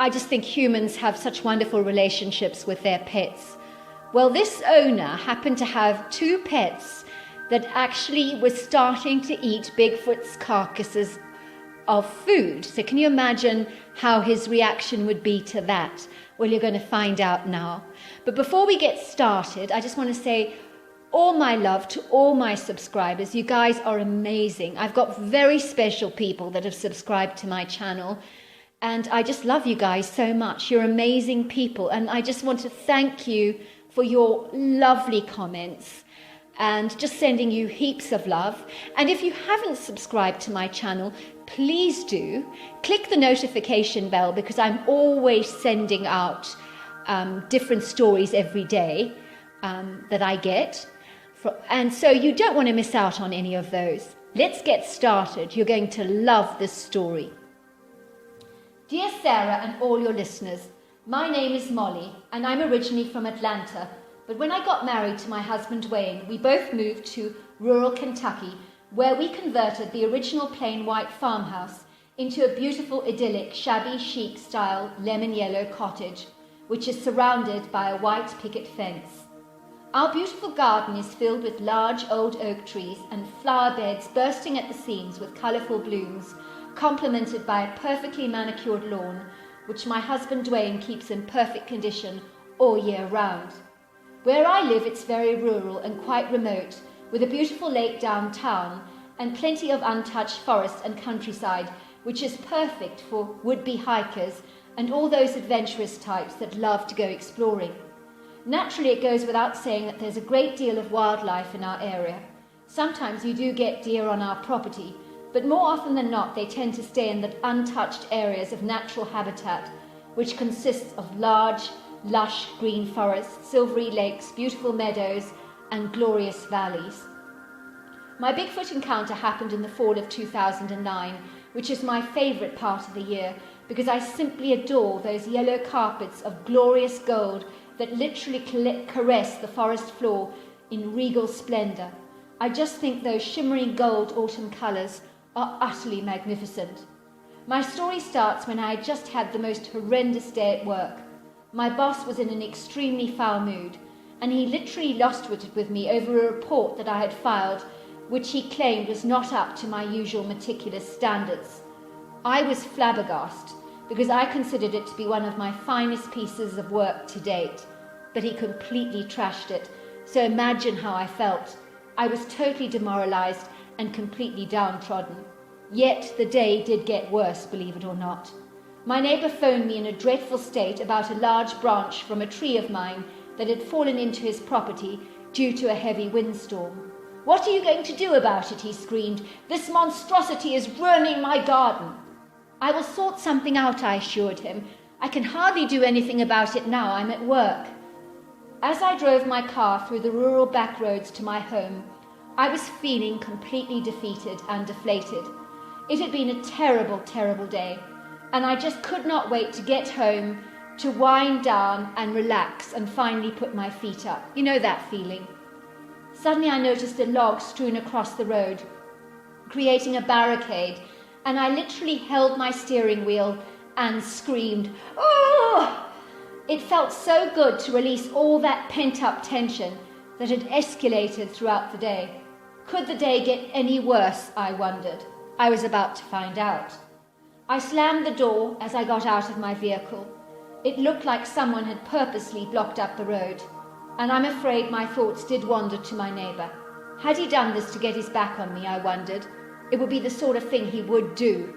I just think humans have such wonderful relationships with their pets. Well, this owner happened to have 2 pets that actually were starting to eat Bigfoot's carcasses of food. So can you imagine how his reaction would be to that? Well, you're going to find out now. But before we get started, I just want to say all my love to all my subscribers. You guys are amazing. I've got very special people that have subscribed to my channel, and I just love you guys so much. You're amazing people, and I just want to thank you for your lovely comments and just sending you heaps of love. And if you haven't subscribed to my channel, please do. Click the notification bell, because I'm always sending out different stories every day that I get. And so you don't want to miss out on any of those. Let's get started. You're going to love this story. Dear Sarah and all your listeners, my name is Molly, and I'm originally from Atlanta. But when I got married to my husband Wayne, we both moved to rural Kentucky, where we converted the original plain white farmhouse into a beautiful, idyllic, shabby chic style lemon yellow cottage, which is surrounded by a white picket fence. Our beautiful garden is filled with large old oak trees and flower beds bursting at the seams with colourful blooms, complemented by a perfectly manicured lawn, which my husband Dwayne keeps in perfect condition all year round. Where I live, it's very rural and quite remote, with a beautiful lake downtown and plenty of untouched forest and countryside, which is perfect for would-be hikers and all those adventurous types that love to go exploring. Naturally, it goes without saying that there's a great deal of wildlife in our area. Sometimes you do get deer on our property, but more often than not, they tend to stay in the untouched areas of natural habitat, which consists of large, lush green forests, silvery lakes, beautiful meadows, and glorious valleys. My Bigfoot encounter happened in the fall of 2009, which is my favourite part of the year, because I simply adore those yellow carpets of glorious gold that literally caress the forest floor in regal splendour. I just think those shimmering gold autumn colours are utterly magnificent. My story starts when I had just had the most horrendous day at work. My boss was in an extremely foul mood, and he literally lost-witted with me over a report that I had filed, which he claimed was not up to my usual meticulous standards. I was flabbergasted, because I considered it to be one of my finest pieces of work to date, but he completely trashed it, so imagine how I felt. I was totally demoralised and completely downtrodden. Yet the day did get worse, believe it or not. My neighbour phoned me in a dreadful state about a large branch from a tree of mine that had fallen into his property due to a heavy windstorm. "What are you going to do about it?" he screamed. "This monstrosity is ruining my garden." "I will sort something out," I assured him. "I can hardly do anything about it now. I'm at work." As I drove my car through the rural back roads to my home, I was feeling completely defeated and deflated. It had been a terrible, terrible day, and I just could not wait to get home, to wind down and relax and finally put my feet up. You know that feeling. Suddenly I noticed a log strewn across the road, creating a barricade, and I literally held my steering wheel and screamed, "Oh!" It felt so good to release all that pent-up tension that had escalated throughout the day. Could the day get any worse, I wondered. I was about to find out. I slammed the door as I got out of my vehicle. It looked like someone had purposely blocked up the road, and I'm afraid my thoughts did wander to my neighbour. Had he done this to get his back on me, I wondered? It would be the sort of thing he would do.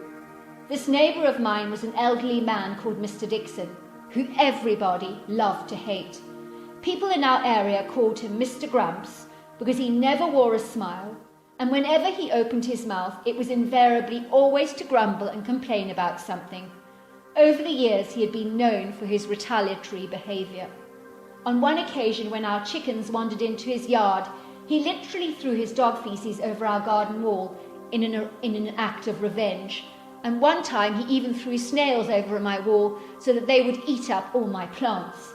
This neighbour of mine was an elderly man called Mr. Dixon, who everybody loved to hate. People in our area called him Mr. Grumps because he never wore a smile, and whenever he opened his mouth, it was invariably always to grumble and complain about something. Over the years, he had been known for his retaliatory behaviour. On one occasion, when our chickens wandered into his yard, he literally threw his dog feces over our garden wall in an act of revenge. And one time, he even threw snails over my wall so that they would eat up all my plants.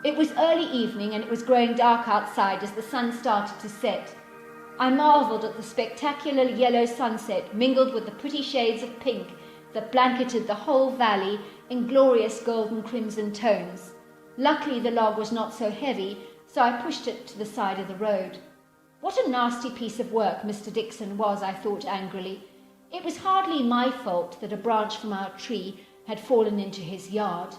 It was early evening, and it was growing dark outside as the sun started to set. I marvelled at the spectacular yellow sunset mingled with the pretty shades of pink that blanketed the whole valley in glorious golden crimson tones. Luckily the log was not so heavy, so I pushed it to the side of the road. What a nasty piece of work Mr. Dixon was, I thought angrily. It was hardly my fault that a branch from our tree had fallen into his yard.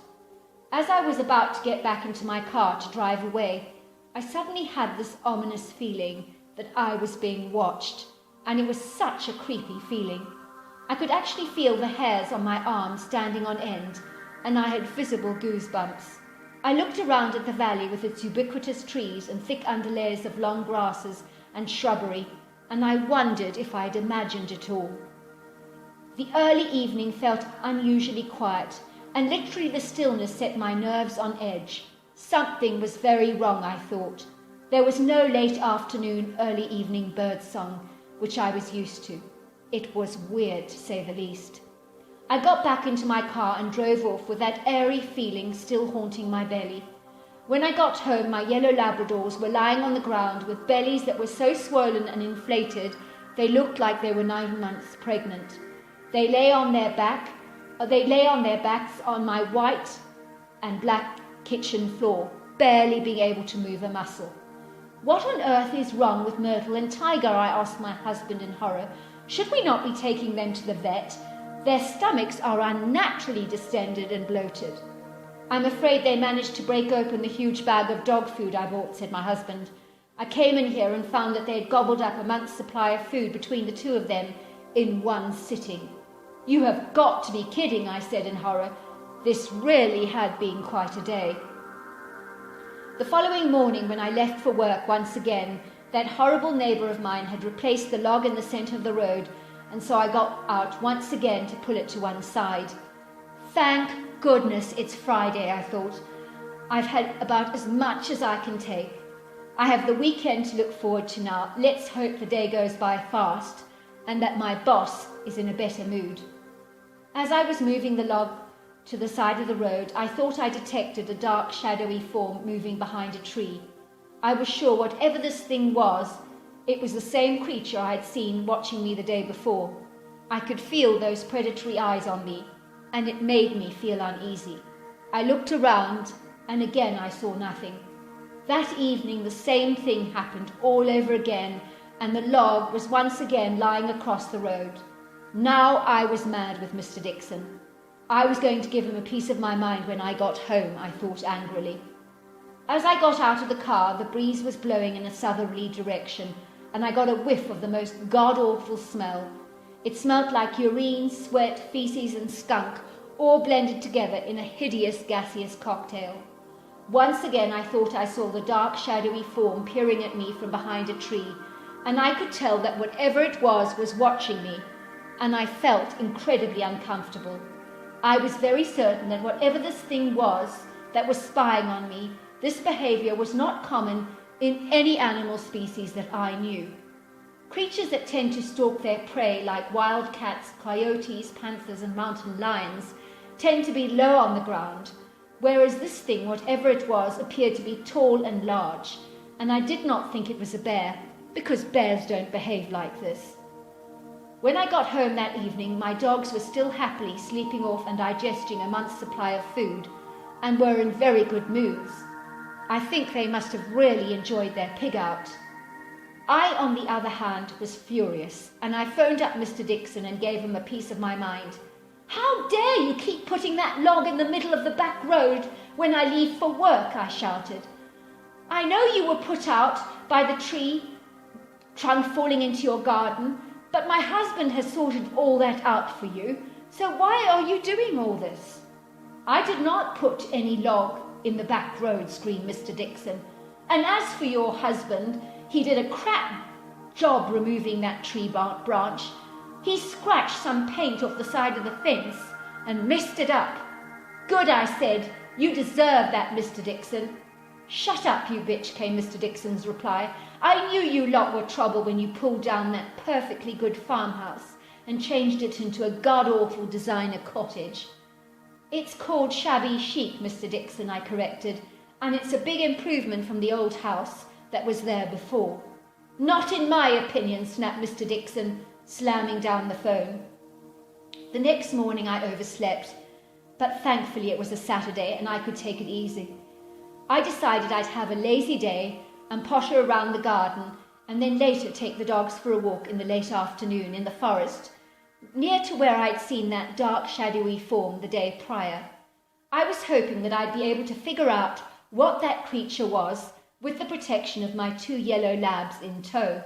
As I was about to get back into my car to drive away, I suddenly had this ominous feeling that I was being watched, and it was such a creepy feeling. I could actually feel the hairs on my arms standing on end, and I had visible goosebumps. I looked around at the valley with its ubiquitous trees and thick underlayers of long grasses and shrubbery, and I wondered if I had imagined it all. The early evening felt unusually quiet, and literally the stillness set my nerves on edge. Something was very wrong, I thought. There was no late afternoon, early evening bird song, which I was used to. It was weird, to say the least. I got back into my car and drove off with that airy feeling still haunting my belly. When I got home, my yellow Labradors were lying on the ground with bellies that were so swollen and inflated they looked like they were 9 months pregnant. They lay on their backs on my white and black kitchen floor, barely being able to move a muscle. What on earth is wrong with Myrtle and Tiger? I asked my husband in horror. Should we not be taking them to the vet? Their stomachs are unnaturally distended and bloated. I'm afraid they managed to break open the huge bag of dog food I bought, said my husband. I came in here and found that they had gobbled up a month's supply of food between the two of them in one sitting. You have got to be kidding, I said in horror. This really had been quite a day. The following morning, when I left for work once again, that horrible neighbour of mine had replaced the log in the centre of the road, and so I got out once again to pull it to one side. Thank goodness it's Friday, I thought. I've had about as much as I can take. I have the weekend to look forward to now. Let's hope the day goes by fast and that my boss is in a better mood. As I was moving the log to the side of the road, I thought I detected a dark, shadowy form moving behind a tree. I was sure whatever this thing was, it was the same creature I had seen watching me the day before. I could feel those predatory eyes on me, and it made me feel uneasy. I looked around, and again I saw nothing. That evening the same thing happened all over again, and the log was once again lying across the road. Now I was mad with Mr. Dixon. I was going to give him a piece of my mind when I got home, I thought angrily. As I got out of the car, the breeze was blowing in a southerly direction, and I got a whiff of the most god-awful smell. It smelt like urine, sweat, feces, and skunk, all blended together in a hideous gaseous cocktail. Once again I thought I saw the dark, shadowy form peering at me from behind a tree, and I could tell that whatever it was watching me, and I felt incredibly uncomfortable. I was very certain that whatever this thing was that was spying on me, this behavior was not common in any animal species that I knew. Creatures that tend to stalk their prey, like wild cats, coyotes, panthers, and mountain lions, tend to be low on the ground, whereas this thing, whatever it was, appeared to be tall and large, and I did not think it was a bear, because bears don't behave like this. When I got home that evening, my dogs were still happily sleeping off and digesting a month's supply of food, and were in very good moods. I think they must have really enjoyed their pig out. I, on the other hand, was furious, and I phoned up Mr. Dixon and gave him a piece of my mind. "How dare you keep putting that log in the middle of the back road when I leave for work?" I shouted. "I know you were put out by the tree trunk falling into your garden, but my husband has sorted all that out for you, so why are you doing all this?" "I did not put any log in the back road," screamed Mr. Dixon. "And as for your husband, he did a crap job removing that tree branch. He scratched some paint off the side of the fence and messed it up." "Good," I said. "You deserve that, Mr. Dixon." "Shut up, you bitch," came Mr. Dixon's reply. "I knew you lot were trouble when you pulled down that perfectly good farmhouse and changed it into a god-awful designer cottage." "It's called shabby chic, Mr. Dixon," I corrected, "and it's a big improvement from the old house that was there before." "Not in my opinion," snapped Mr. Dixon, slamming down the phone. The next morning I overslept. but thankfully it was a Saturday and I could take it easy. I decided I'd have a lazy day and potter around the garden and then later take the dogs for a walk in the late afternoon in the forest, near to where I'd seen that dark, shadowy form the day prior. I was hoping that I'd be able to figure out what that creature was with the protection of my 2 yellow labs in tow.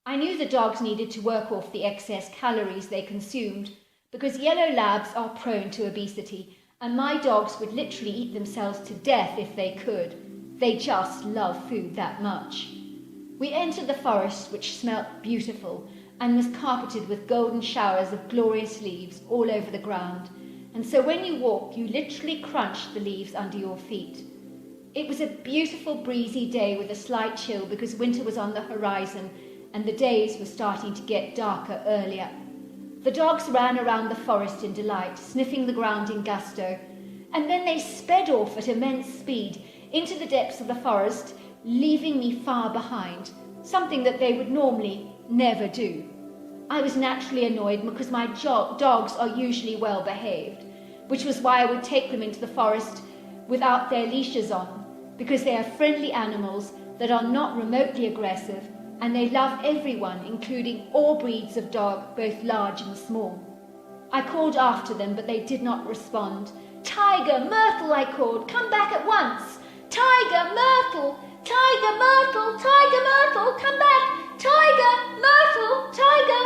I knew the dogs needed to work off the excess calories they consumed because yellow labs are prone to obesity and my dogs would literally eat themselves to death if they could. They just love food that much. We entered the forest, which smelt beautiful and was carpeted with golden showers of glorious leaves all over the ground, and so when you walk you literally crunched the leaves under your feet. It was a beautiful breezy day with a slight chill because winter was on the horizon and the days were starting to get darker earlier. The dogs ran around the forest in delight, sniffing the ground in gusto, and then they sped off at immense speed into the depths of the forest, leaving me far behind, something that they would normally never do. I was naturally annoyed because my dogs are usually well behaved, which was why I would take them into the forest without their leashes on, because they are friendly animals that are not remotely aggressive and they love everyone, including all breeds of dog, both large and small. I called after them, but they did not respond. "Tiger, Myrtle," I called, "come back at once! Tiger, Myrtle! Tiger, Myrtle! Tiger, Myrtle, come back! Tiger, Myrtle, Tiger!"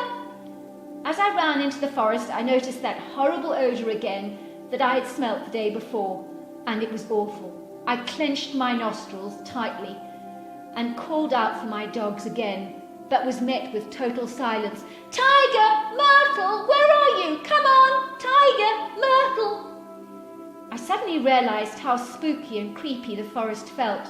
As I ran into the forest, I noticed that horrible odour again that I had smelt the day before, and it was awful. I clenched my nostrils tightly and called out for my dogs again, but was met with total silence. "Tiger, Myrtle, where are you? Come on, Tiger, Myrtle!" I suddenly realised how spooky and creepy the forest felt,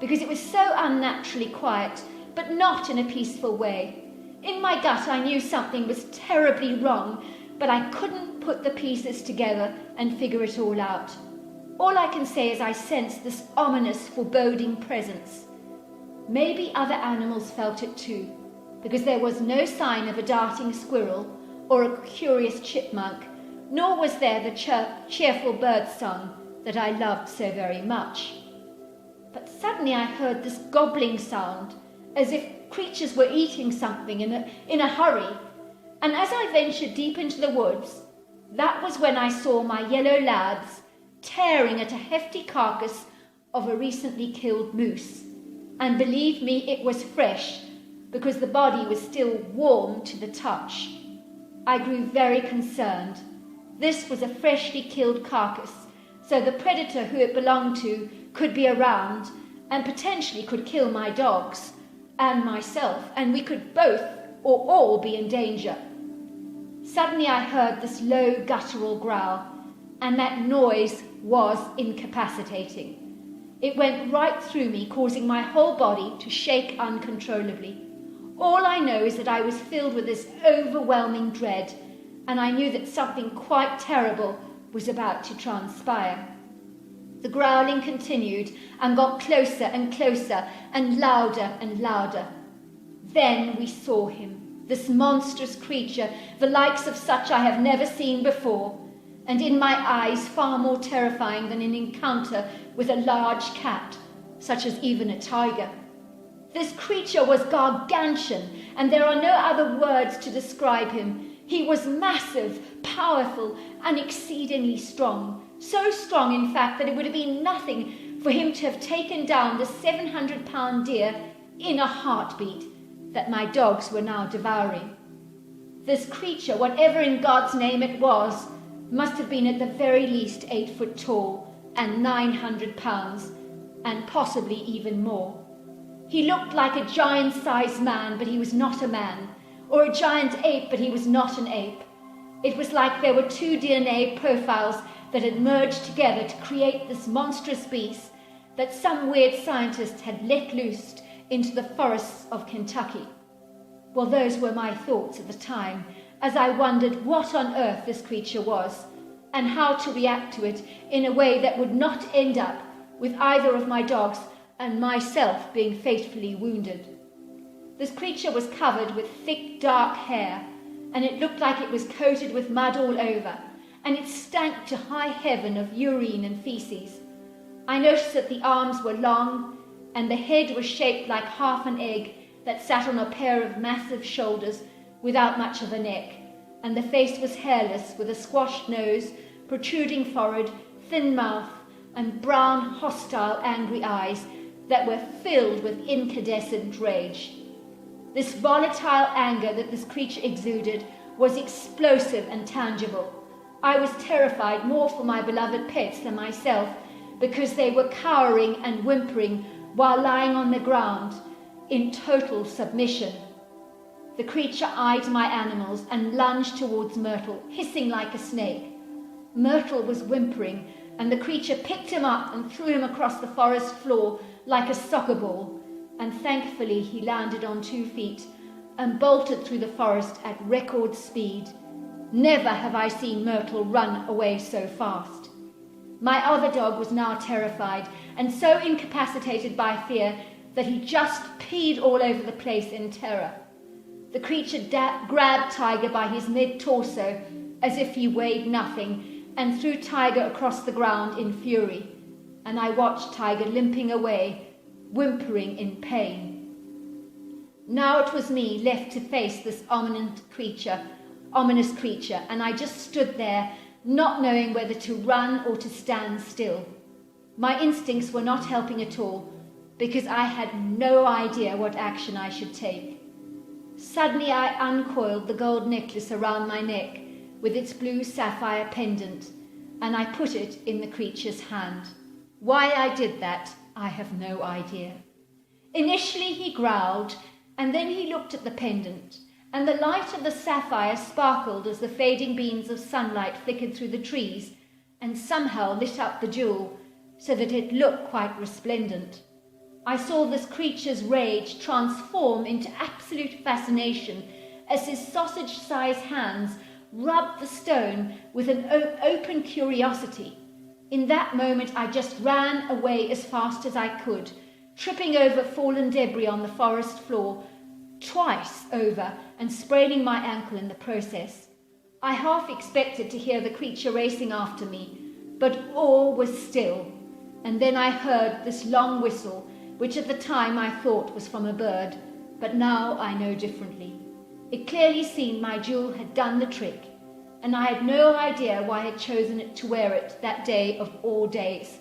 because it was so unnaturally quiet, but not in a peaceful way. In my gut I knew something was terribly wrong, but I couldn't put the pieces together and figure it all out. All I can say is I sensed this ominous, foreboding presence. Maybe other animals felt it too, because there was no sign of a darting squirrel or a curious chipmunk, nor was there the cheerful bird song that I loved so very much. But suddenly I heard this gobbling sound, as if creatures were eating something in a hurry, and as I ventured deep into the woods, that was when I saw my yellow labs tearing at a hefty carcass of a recently killed moose. And believe me, it was fresh, because the body was still warm to the touch. I grew very concerned. This was a freshly killed carcass, so the predator who it belonged to could be around and potentially could kill my dogs and myself, and we could both or all be in danger. Suddenly I heard this low guttural growl, and that noise was incapacitating. It went right through me, causing my whole body to shake uncontrollably. All I know is that I was filled with this overwhelming dread, and I knew that something quite terrible was about to transpire. The growling continued and got closer and closer and louder. Then we saw him, this monstrous creature, the likes of such I have never seen before, and in my eyes far more terrifying than an encounter with a large cat, such as even a tiger. This creature was gargantuan, and there are no other words to describe him. He was massive, powerful, and exceedingly strong. So strong, in fact, that it would have been nothing for him to have taken down the 700-pound deer in a heartbeat that my dogs were now devouring. This creature, whatever in God's name it was, must have been at the very least 8 foot tall and 900 pounds, and possibly even more. He looked like a giant-sized man, but he was not a man, or a giant ape, but he was not an ape. It was like there were 2 DNA profiles that had merged together to create this monstrous beast that some weird scientist had let loose into the forests of Kentucky. Well, those were my thoughts at the time, as I wondered what on earth this creature was, and how to react to it in a way that would not end up with either of my dogs and myself being fatally wounded. This creature was covered with thick, dark hair, and it looked like it was coated with mud all over, and it stank to high heaven of urine and feces. I noticed that the arms were long, and the head was shaped like half an egg that sat on a pair of massive shoulders without much of a neck, and the face was hairless, with a squashed nose, protruding forehead, thin mouth, and brown, hostile, angry eyes that were filled with incandescent rage. This volatile anger that this creature exuded was explosive and tangible. I was terrified more for my beloved pets than myself, because they were cowering and whimpering while lying on the ground in total submission. The creature eyed my animals and lunged towards Myrtle, hissing like a snake. Myrtle was whimpering, and the creature picked him up and threw him across the forest floor like a soccer ball, and thankfully he landed on 2 feet and bolted through the forest at record speed. Never have I seen Myrtle run away so fast. My other dog was now terrified and so incapacitated by fear that he just peed all over the place in terror. The creature grabbed Tiger by his mid-torso as if he weighed nothing and threw Tiger across the ground in fury, and I watched Tiger limping away, whimpering in pain. Now it was me left to face this ominous creature, and I just stood there, not knowing whether to run or to stand still. My instincts were not helping at all, because I had no idea what action I should take. Suddenly I uncoiled the gold necklace around my neck with its blue sapphire pendant, and I put it in the creature's hand. Why I did that, I have no idea. Initially he growled, and then he looked at the pendant, and the light of the sapphire sparkled as the fading beams of sunlight flickered through the trees and somehow lit up the jewel so that it looked quite resplendent. I saw this creature's rage transform into absolute fascination as his sausage-sized hands rubbed the stone with an open curiosity. In that moment I just ran away as fast as I could, tripping over fallen debris on the forest floor, twice over, and spraining my ankle in the process. I half expected to hear the creature racing after me, but all was still, and then I heard this long whistle, which at the time I thought was from a bird, but now I know differently. It clearly seemed my jewel had done the trick, and I had no idea why I had chosen it to wear it that day of all days.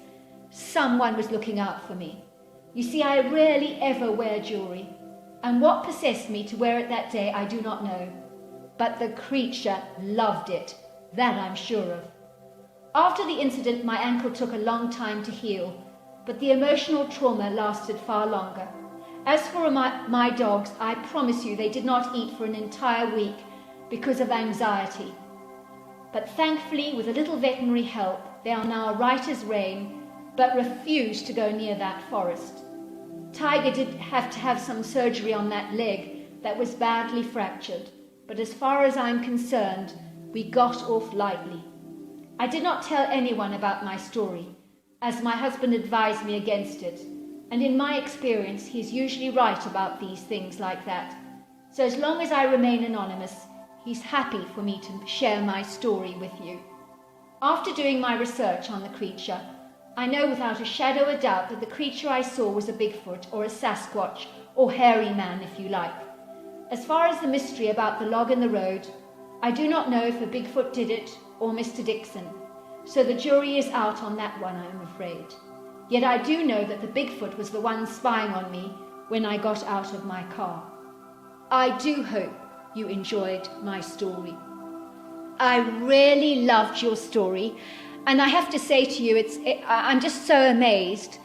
Someone was looking out for me. You see, I rarely ever wear jewelry, and what possessed me to wear it that day I do not know. But the creature loved it, that I'm sure of. After the incident, my ankle took a long time to heal, but the emotional trauma lasted far longer. As for my dogs, I promise you they did not eat for an entire week because of anxiety. But thankfully, with a little veterinary help, they are now right as rain, but refuse to go near that forest. Tiger did have to have some surgery on that leg that was badly fractured, but as far as I'm concerned, we got off lightly. I did not tell anyone about my story, as my husband advised me against it, and in my experience, he's usually right about these things like that. So as long as I remain anonymous, he's happy for me to share my story with you. After doing my research on the creature, I know without a shadow of doubt that the creature I saw was a Bigfoot or a Sasquatch or hairy man, if you like. As far as the mystery about the log in the road, I do not know if a Bigfoot did it or Mr. Dixon, so the jury is out on that one, I am afraid. Yet I do know that the Bigfoot was the one spying on me when I got out of my car. I do hope you enjoyed my story. I really loved your story, and I have to say to you, I'm just so amazed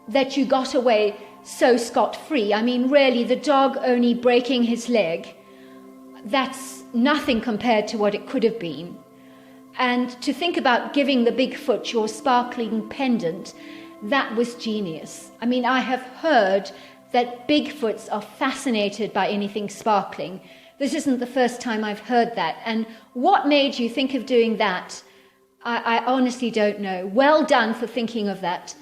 that you got away so scot-free. I mean, really, the dog only breaking his leg, that's nothing compared to what it could have been. And to think about giving the Bigfoot your sparkling pendant, that was genius. I mean, I have heard that Bigfoots are fascinated by anything sparkling. This isn't the first time I've heard that. And what made you think of doing that? I honestly don't know. Well done for thinking of that.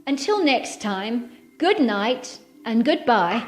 Until next time, good night and goodbye.